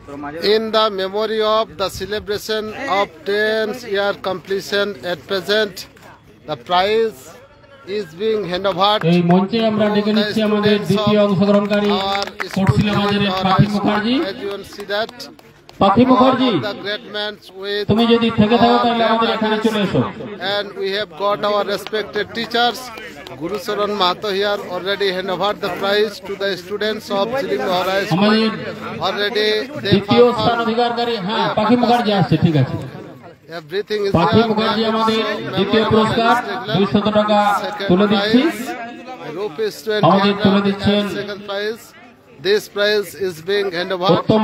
In the memory of the celebration of 10th year completion at present, the prize is being handed over to the students of our school. As you can see that, the great men with and we have got our respected teachers. Guru Saran Mahato here already hand over the prize to the students of Ziling High School. Already they everything is there. Second prize. This prize is being handed over to the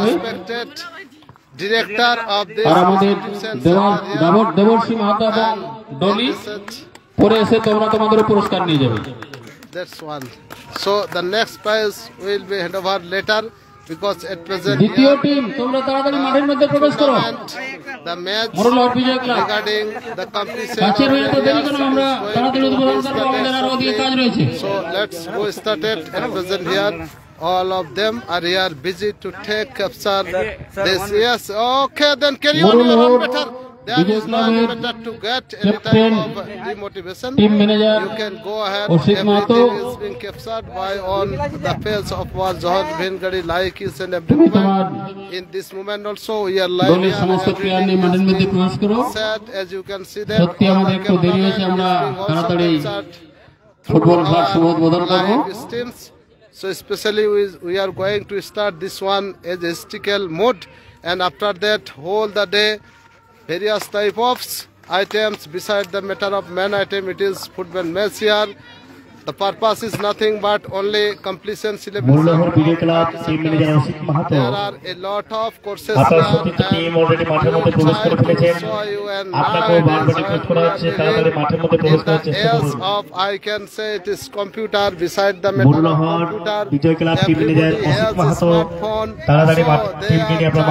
respected director of this institution. That's one. So the next prize will be handed over later because at present the match regarding the completion so let's go started at present here. All of them are here busy to take capture this. Yes, okay, then carry on your own better. There is no better to get any type of demotivation. You can go ahead. Everything is being captured by on the face of our Zohar Bhengari like is and everyone. In this moment also we are live here. Sad as you can see that. So especially we are going to start this one as a statistical mode, and after that whole the day various type of items beside the matter of main item. It is football match here. The purpose is nothing but only completion syllabus. There are a lot of courses here of I can say it is computer beside the matter of computer. Everybody has a smartphone, so they are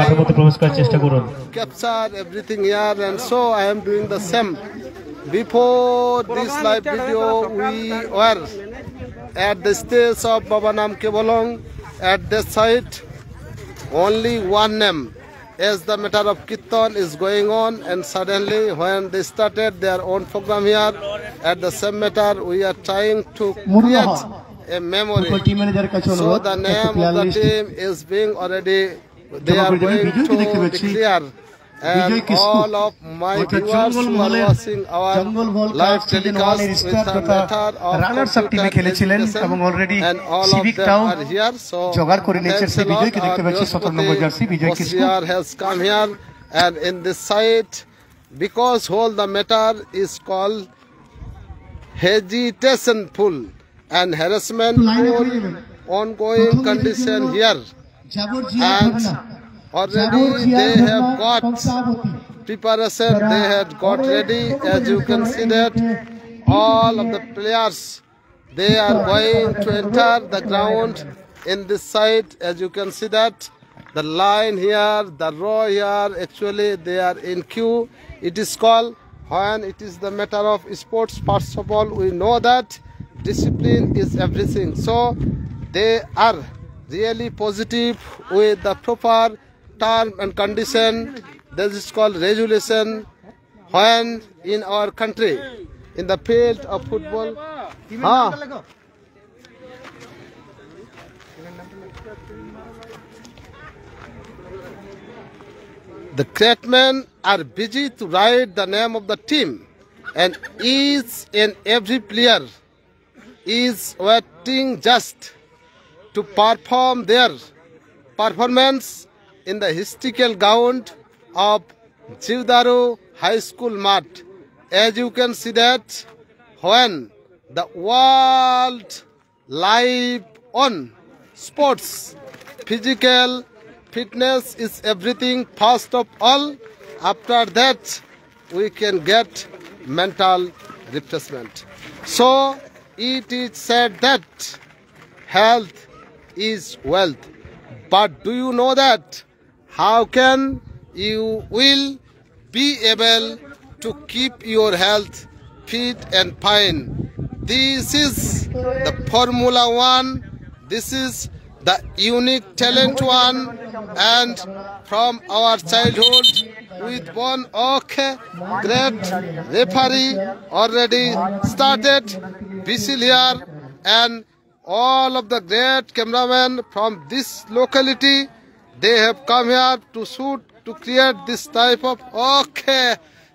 capture everything here, and so I am doing the same. Before this live video, we were at the stage of Baba Nam Kebolong. At this site, only one name, as the matter of Kirtan is going on, and suddenly when they started their own program here, at the same matter, we are trying to create a memory. So the name of the team is being already, they are going to declare. And all of my viewers who are watching our live telecast with the matter of computer and all of them are here. So thanks a lot. OCR has come here, and in this site, because whole the matter is called hesitation full and harassment full ongoing condition here, and already they have got preparation, they had got ready. As you can see that all of the players, they are going to enter the ground in this side. As you can see that the line here, the row here, actually they are in queue. It is called, when it is the matter of sports, first of all we know that discipline is everything. So they are really positive with the proper term and condition. This is called regulation. When in our country, in the field of football, the craftsmen are busy to write the name of the team, and each and every player is waiting just to perform their performance in the historical ground of Jivdaru High School mat. As you can see that when the world live on sports, physical fitness is everything first of all. After that we can get mental refreshment. So it is said that health is wealth. But do you know that how can you will be able to keep your health fit and fine? This is the Formula 1. This is the unique talent one, and from our childhood with one great referee already started whistle here, and all of the great cameramen from this locality, they have come here to shoot, to create this type of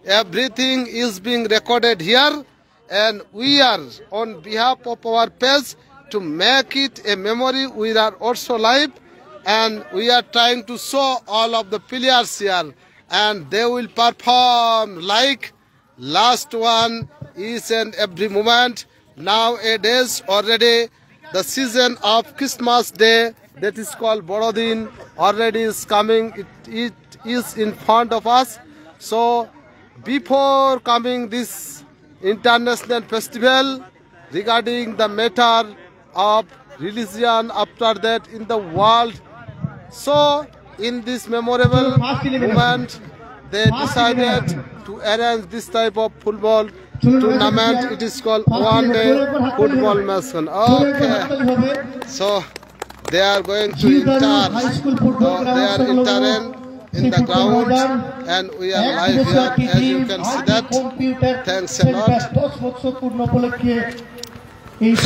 everything is being recorded here, and we are on behalf of our page to make it a memory. We are also live, and we are trying to show all of the players here, and they will perform like last one each and every moment. Nowadays already the season of Christmas Day, that is called Borodin, already is coming. It is in front of us. So before coming this international festival regarding the matter of religion, after that in the world, so in this memorable moment they decided to arrange this type of football tournament. It is called one-day football match. So they are going to enter. They are entering in the ground, and we are live here, as you can see that. Thanks a lot. They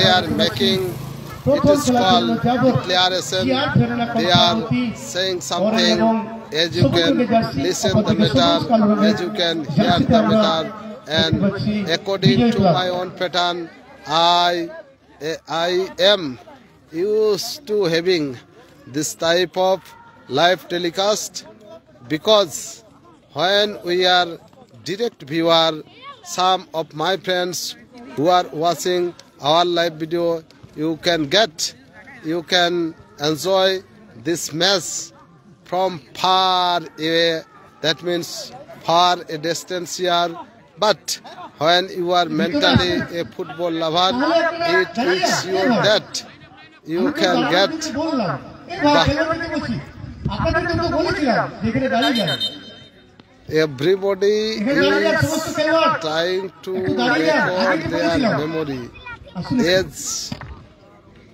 are making, it is called declaration. They are saying something, as you can listen the matter, as you can hear the matter, and according to my own pattern, I am used to having this type of live telecast, because when we are direct viewer, some of my friends who are watching our live video, you can enjoy this match from far away, that means far a distance here. But when you are mentally a football lover, it is your that you can get everybody is trying to record their memory. As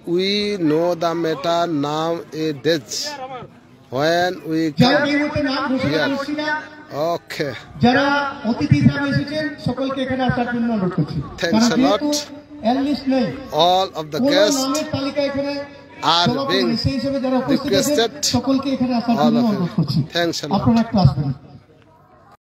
we know the matter nowadays, when we come here. Thanks a lot. All of the guests are being requested. All of you. Thanks a lot.